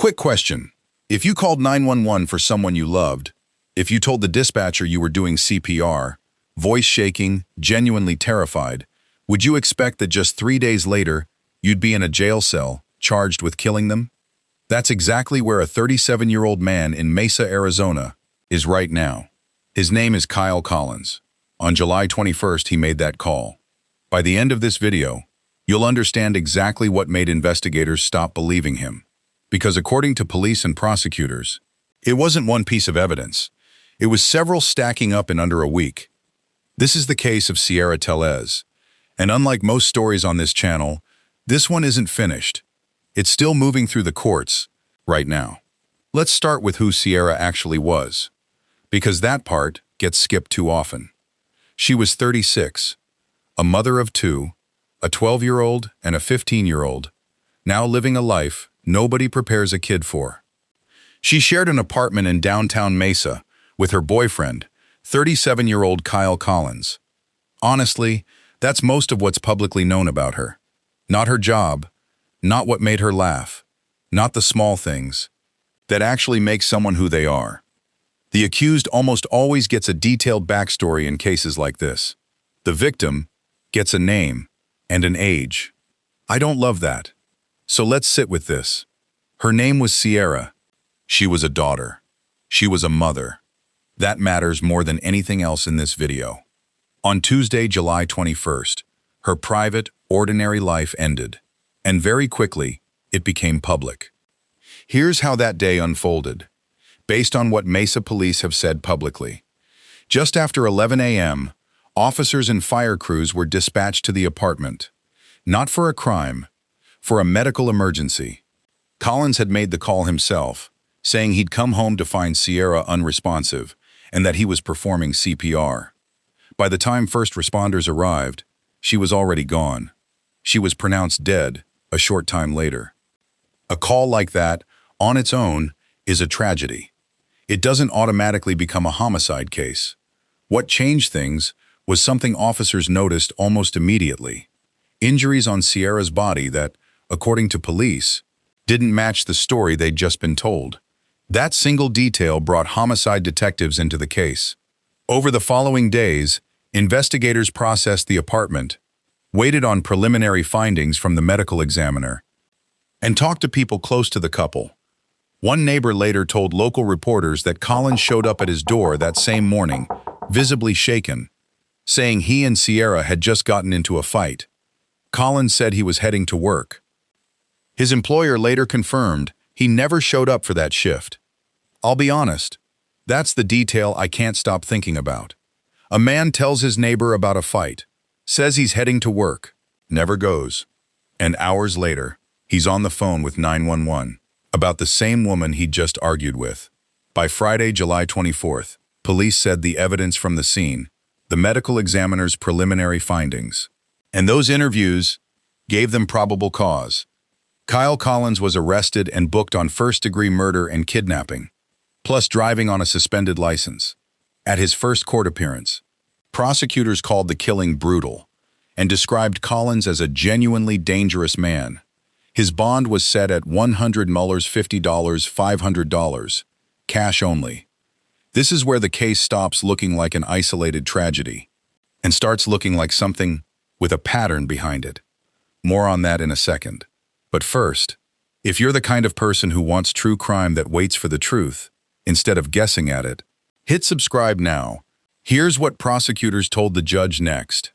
Quick question. If you called 911 for someone you loved, if you told the dispatcher you were doing CPR, voice shaking, genuinely terrified, would you expect that just 3 days later, you'd be in a jail cell, charged with killing them? That's exactly where a 37-year-old man in Mesa, Arizona, is right now. His name is Kyle Collins. On July 21st, he made that call. By the end of this video, you'll understand exactly what made investigators stop believing him. Because according to police and prosecutors, it wasn't one piece of evidence. It was several stacking up in under a week. This is the case of Cierra Tellez. And unlike most stories on this channel, this one isn't finished. It's still moving through the courts right now. Let's start with who Cierra actually was, because that part gets skipped too often. She was 36, a mother of two, a 12-year-old and a 15-year-old, now living a life nobody prepares a kid for. She shared an apartment in downtown Mesa with her boyfriend, 37-year-old Kyle Collins. Honestly, that's most of what's publicly known about her. Not her job, not what made her laugh, not the small things that actually make someone who they are. The accused almost always gets a detailed backstory in cases like this. The victim gets a name and an age. I don't love that. So let's sit with this. Her name was Cierra. She was a daughter. She was a mother. That matters more than anything else in this video. On Tuesday, July 21st, her private, ordinary life ended, and very quickly, it became public. Here's how that day unfolded, based on what Mesa police have said publicly. Just after 11 a.m., officers and fire crews were dispatched to the apartment, not for a crime, for a medical emergency. Collins had made the call himself, saying he'd come home to find Cierra unresponsive and that he was performing CPR. By the time first responders arrived, she was already gone. She was pronounced dead a short time later. A call like that, on its own, is a tragedy. It doesn't automatically become a homicide case. What changed things was something officers noticed almost immediately. Injuries on Cierra's body that, according to police, didn't match the story they'd just been told. That single detail brought homicide detectives into the case. Over the following days, investigators processed the apartment, waited on preliminary findings from the medical examiner, and talked to people close to the couple. One neighbor later told local reporters that Collins showed up at his door that same morning, visibly shaken, saying he and Cierra had just gotten into a fight. Collins said he was heading to work. His employer later confirmed he never showed up for that shift. I'll be honest, that's the detail I can't stop thinking about. A man tells his neighbor about a fight, says he's heading to work, never goes. And hours later, he's on the phone with 911 about the same woman he'd just argued with. By Friday, July 24th, police said the evidence from the scene, the medical examiner's preliminary findings, and those interviews gave them probable cause. Kyle Collins was arrested and booked on first-degree murder and kidnapping, plus driving on a suspended license. At his first court appearance, prosecutors called the killing brutal and described Collins as a genuinely dangerous man. His bond was set at $100, $50, $500, cash only. This is where the case stops looking like an isolated tragedy and starts looking like something with a pattern behind it. More on that in a second. But first, if you're the kind of person who wants true crime that waits for the truth, instead of guessing at it, hit subscribe now. Here's what prosecutors told the judge next.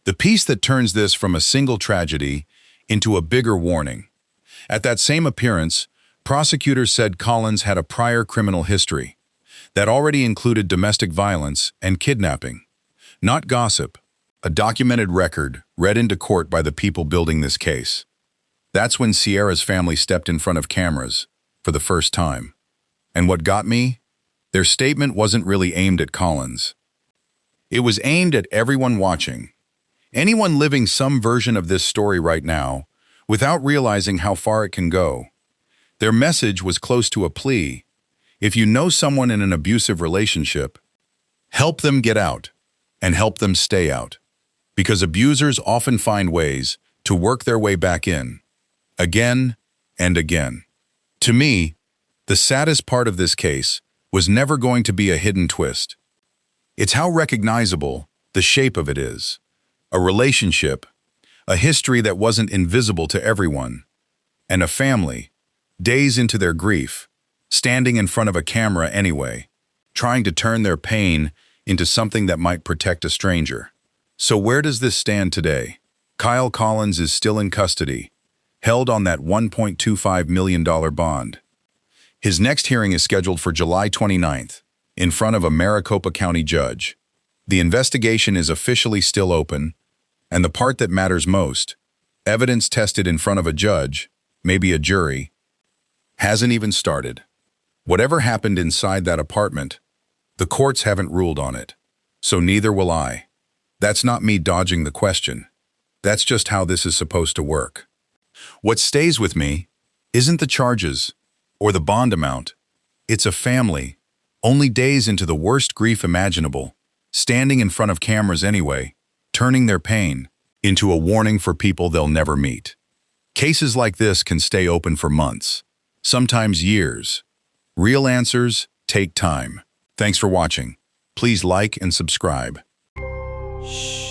The piece that turns this from a single tragedy into a bigger warning. At that same appearance, prosecutors said Collins had a prior criminal history that already included domestic violence and kidnapping. Not gossip, a documented record read into court by the people building this case. That's when Cierra's family stepped in front of cameras for the first time. And what got me? Their statement wasn't really aimed at Collins. It was aimed at everyone watching. Anyone living some version of this story right now, without realizing how far it can go. Their message was close to a plea. If you know someone in an abusive relationship, help them get out and help them stay out. Because abusers often find ways to work their way back in, again and again. To me, the saddest part of this case was never going to be a hidden twist. It's how recognizable the shape of it is. A relationship, a history that wasn't invisible to everyone, and a family, days into their grief, standing in front of a camera anyway, trying to turn their pain into something that might protect a stranger. So where does this stand today? Kyle Collins is still in custody, held on that $1.25 million bond. His next hearing is scheduled for July 29th, in front of a Maricopa County judge. The investigation is officially still open, and the part that matters most, evidence tested in front of a judge, maybe a jury, hasn't even started. Whatever happened inside that apartment, the courts haven't ruled on it, so neither will I. That's not me dodging the question. That's just how this is supposed to work. What stays with me isn't the charges or the bond amount. It's a family, only days into the worst grief imaginable, standing in front of cameras anyway, turning their pain into a warning for people they'll never meet. Cases like this can stay open for months, sometimes years. Real answers take time. Thanks for watching. Please like and subscribe. Shh.